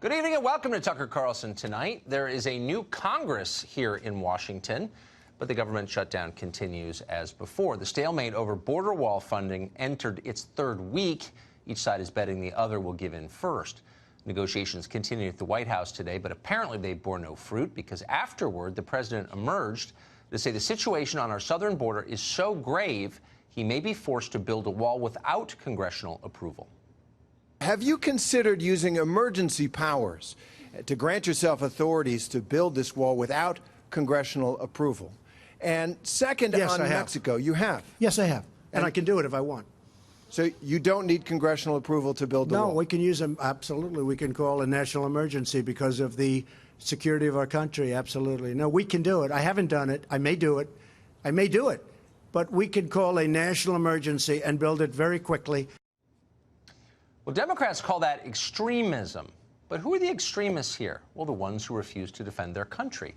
Good evening and welcome to Tucker Carlson Tonight. There is a new Congress here in Washington, but the government shutdown continues as before. The stalemate over border wall funding entered its third week. Each side is betting the other will give in first. Negotiations continue at the White House today, but apparently they bore no fruit because afterward the president emerged to say the situation on our southern border is so grave he may be forced to build a wall without congressional approval. Have you considered using emergency powers to grant yourself authorities to build this wall without congressional approval? And second, yes, on Mexico, you have? Yes, I have. And I can do it if I want. So you don't need congressional approval to build the wall? No, we can use them. Absolutely. We can call a national emergency because of the security of our country. Absolutely. No, we can do it. I haven't done it. I may do it. I may do it. But we can call a national emergency and build it very quickly. Well, Democrats call that extremism. But who are the extremists here? Well, the ones who refuse to defend their country.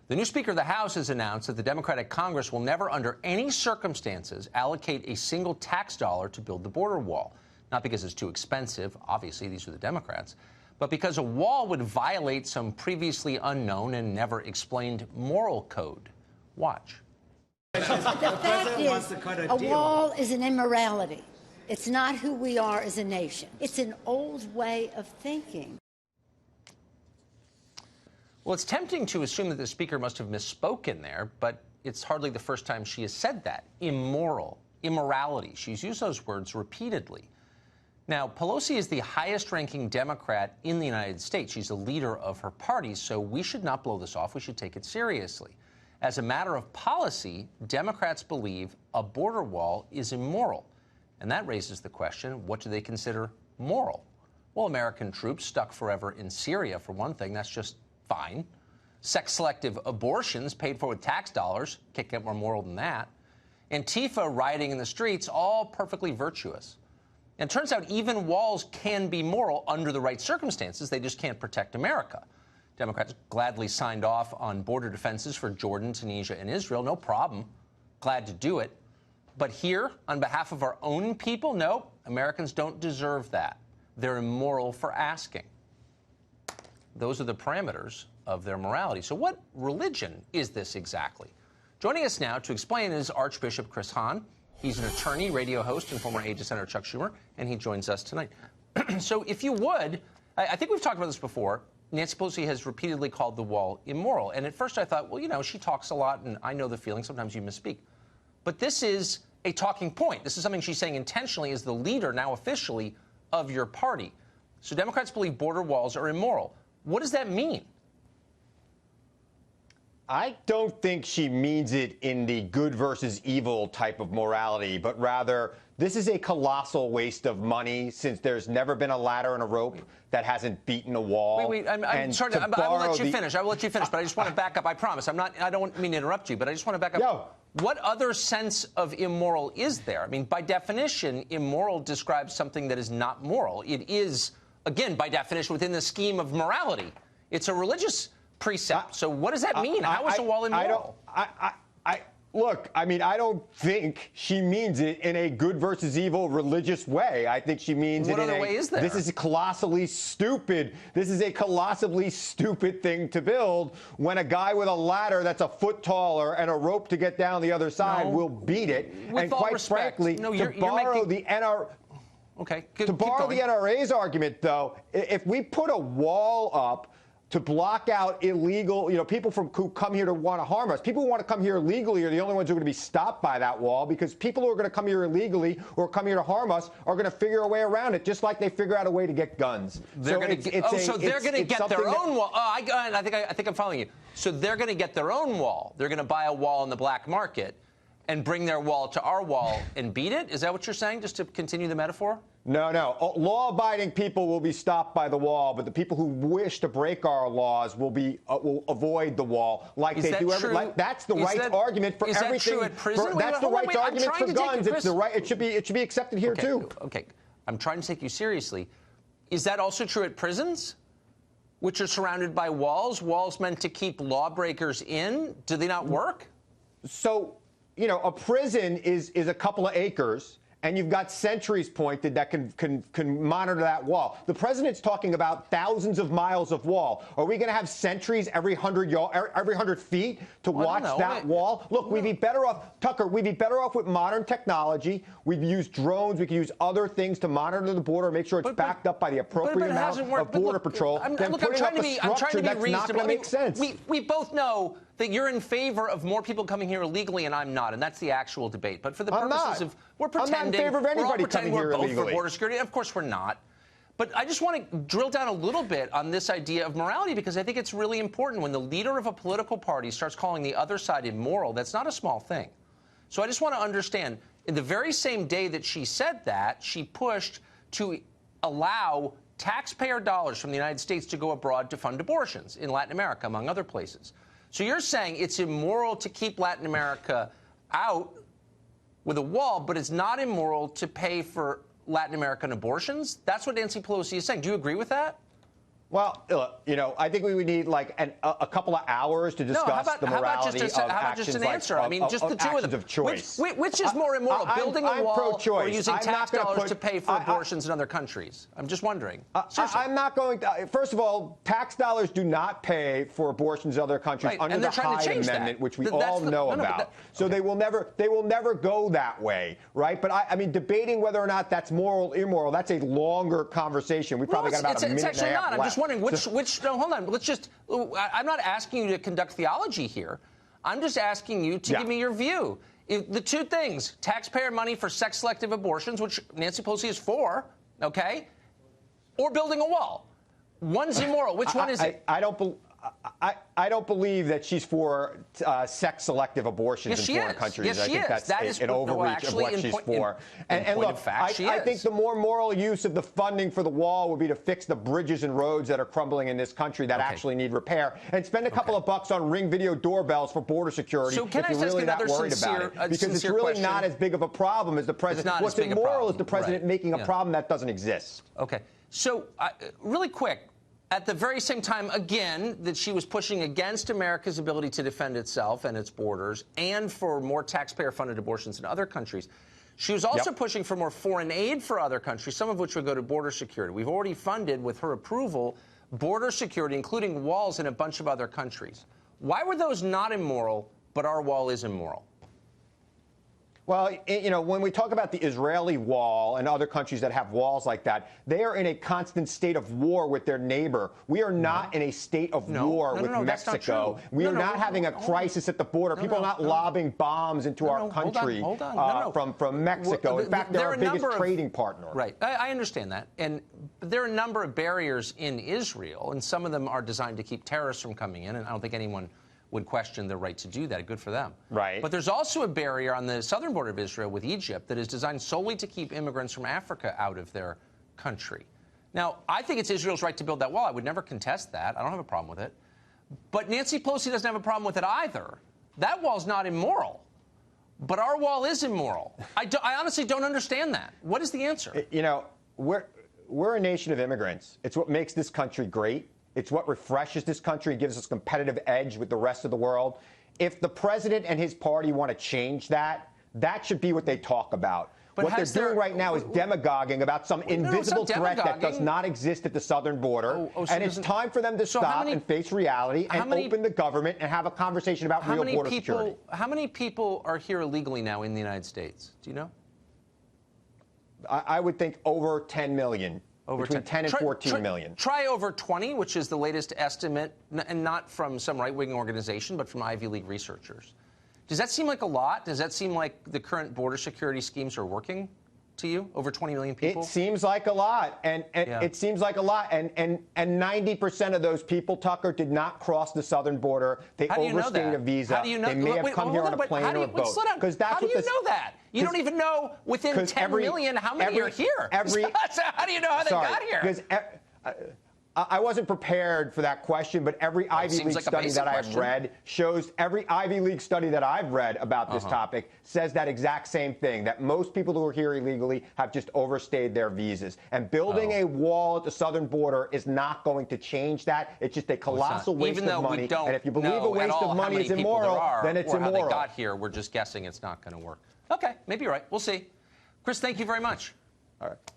The new Speaker of the House has announced that the Democratic Congress will never, under any circumstances, allocate a single tax dollar to build the border wall. Not because it's too expensive, obviously these are the Democrats, but because a wall would violate some previously unknown and never explained moral code. Watch. The fact is, a wall is an immorality. It's not who we are as a nation. It's an old way of thinking. Well, it's tempting to assume that the speaker must have misspoken there, but it's hardly the first time she has said that. Immoral, immorality. She's used those words repeatedly. Now, Pelosi is the highest-ranking Democrat in the United States. She's a leader of her party, so we should not blow this off. We should take it seriously. As a matter of policy, Democrats believe a border wall is immoral. And that raises the question, what do they consider moral? Well, American troops stuck forever in Syria, for one thing. That's just fine. Sex-selective abortions paid for with tax dollars can't get more moral than that. Antifa rioting in the streets, all perfectly virtuous. And it turns out even walls can be moral under the right circumstances. They just can't protect America. Democrats gladly signed off on border defenses for Jordan, Tunisia, and Israel. No problem. Glad to do it. But here, on behalf of our own people, no, Americans don't deserve that. They're immoral for asking. Those are the parameters of their morality. So what religion is this exactly? Joining us now to explain is Archbishop Chris Hahn. He's an attorney, radio host, and former aide to Senator Chuck Schumer, and he joins us tonight. So if you would, I think we've talked about this before. Nancy Pelosi has repeatedly called the wall immoral. And at first I thought, well, you know, she talks a lot, and I know the feeling. Sometimes you misspeak. But this is a talking point. This is something she's saying intentionally as the leader, now officially, of your party. So Democrats believe border walls are immoral. What does that mean? I don't think she means it in the good versus evil type of morality, but rather this is a colossal waste of money since there's never been a ladder and a rope that hasn't beaten a wall. Wait, I'm sorry. I will let you finish. I will let you finish, but I just want to back up. I promise. I don't mean to interrupt you, but I just want to back up. No. What other sense of immoral is there? I mean, by definition, immoral describes something that is not moral. It is, again, by definition, within the scheme of morality. It's a religious precept. So what does that mean? How is a wall immoral? Look, I mean, I don't think she means it in a good versus evil religious way. I think she means what it in other way is there? This is colossally stupid. This is a colossally stupid thing to build when a guy with a ladder that's a foot taller and a rope to get down the other side will beat it. With and all quite respect, frankly, to borrow the NRA's argument, though, if we put a wall up to block out illegal, people who come here to want to harm us. People who want to come here illegally are the only ones who are going to be stopped by that wall, because people who are going to come here illegally or come here to harm us are going to figure a way around it, just like they figure out a way to get guns. They're going to get their own wall. I think I'm following you. So they're going to get their own wall. They're going to buy a wall in the black market and bring their wall to our wall and beat it? Is that what you're saying, just to continue the metaphor? No. Law-abiding people will be stopped by the wall, but the people who wish to break our laws will avoid the wall, like they do. That's the right argument for everything. Is that true at prison? That's the right argument for guns. It's the right. It should be accepted here too. Okay. I'm trying to take you seriously. Is that also true at prisons, which are surrounded by walls? Walls meant to keep lawbreakers in. Do they not work? So, a prison is a couple of acres. and you've got sentries pointed that can monitor that wall. The president's talking about thousands of miles of wall. Are we going to have sentries every 100 feet to watch that wall? Look, we'd be better off, Tucker, we'd be better off with modern technology. We'd use drones. We could use other things to monitor the border, make sure it's backed up by the appropriate amount of Border Patrol. I'm than putting up a structure that's not going to make sense. We both know that you're in favor of more people coming here illegally, and I'm not, and that's the actual debate. But for the purposes of, we're pretending, I'm not in favor of anybody coming here illegally. We're both for border security. Of course we're not. But I just want to drill down a little bit on this idea of morality, because I think it's really important. When the leader of a political party starts calling the other side immoral, that's not a small thing. So I just want to understand, in the very same day that she said that, she pushed to allow taxpayer dollars from the United States to go abroad to fund abortions in Latin America, among other places. So you're saying it's immoral to keep Latin America out with a wall, but it's not immoral to pay for Latin American abortions? That's what Nancy Pelosi is saying. Do you agree with that? Well, you know, I think we would need like a couple of hours to discuss the morality of actions answer? I mean, just the two of them. Choice. Which is more immoral, building a wall or using tax dollars to pay for abortions in other countries? I'm just wondering. I'm not going to. First of all, tax dollars do not pay for abortions in other countries under the Hyde Amendment, which we all know about. So they will never go that way, right? But I mean, debating whether or not that's moral or immoral, that's a longer conversation. We probably got about a minute and a half left. I'm just wondering no, hold on. Let's just, I'm not asking you to conduct theology here. I'm just asking you to give me your view. The two things, taxpayer money for sex-selective abortions, which Nancy Pelosi is for, okay, or building a wall. One's immoral. Which one is it? I don't believe that she's for sex-selective abortions in foreign countries. Yes, she I think that's an overreach of what she's for. And look, I think the more moral use of the funding for the wall would be to fix the bridges and roads that are crumbling in this country that actually need repair, and spend a couple of bucks on Ring video doorbells for border security if you're really not worried about it. Because it's really not as big of a problem as the president. What's immoral is the president making a problem that doesn't exist. Okay. So, really quick, at the very same time, again, that she was pushing against America's ability to defend itself and its borders and for more taxpayer-funded abortions in other countries, she was also pushing for more foreign aid for other countries, some of which would go to border security. We've already funded, with her approval, border security, including walls in a bunch of other countries. Why were those not immoral, but our wall is immoral? Well, you know, when we talk about the Israeli wall and other countries that have walls like that, they are in a constant state of war with their neighbor. We are not in a state of war with Mexico. We are not having a crisis at the border. People are not lobbing bombs into our country from Mexico. In fact, they're our biggest trading partner. Right. I understand that. And there are a number of barriers in Israel, and some of them are designed to keep terrorists from coming in, and I don't think anyone would question the right to do that. Good for them. Right. But there's also a barrier on the southern border of Israel with Egypt that is designed solely to keep immigrants from Africa out of their country. Now, I think it's Israel's right to build that wall. I would never contest that. I don't have a problem with it. But Nancy Pelosi doesn't have a problem with it either. That wall's not immoral. But our wall is immoral. I honestly don't understand that. What is the answer? You know, we're a nation of immigrants. It's what makes this country great. It's what refreshes this country and gives us a competitive edge with the rest of the world. If the president and his party want to change that, that should be what they talk about. But what they're doing right now is demagoguing about some invisible threat that does not exist at the southern border. And it's time for them to stop and face reality and open the government and have a conversation about real border security. How many people are here illegally now in the United States? Do you know? I would think over 10 million. Between 10 and 14 million. Try over 20, which is the latest estimate, and not from some right-wing organization, but from Ivy League researchers. Does that seem like a lot? Does that seem like the current border security schemes are working to you? Over 20 million people? It seems like a lot, and it seems like a lot, and 90% of those people, Tucker, did not cross the southern border. They overstayed a visa. How do you know? They may have come here on a plane or a boat. How do you know that? You don't even know within 10 million how many are here. How do you know how they got here? Because I wasn't prepared for that question, but every Ivy League study that I've read shows, every Ivy League study that I've read about this topic says that exact same thing, that most people who are here illegally have just overstayed their visas. And building a wall at the southern border is not going to change that. It's just a colossal waste of money. And if you believe a waste of money is immoral, then it's immoral. How they got here, we're just guessing it's not going to work. Okay, maybe you're right. We'll see. Chris, thank you very much. All right.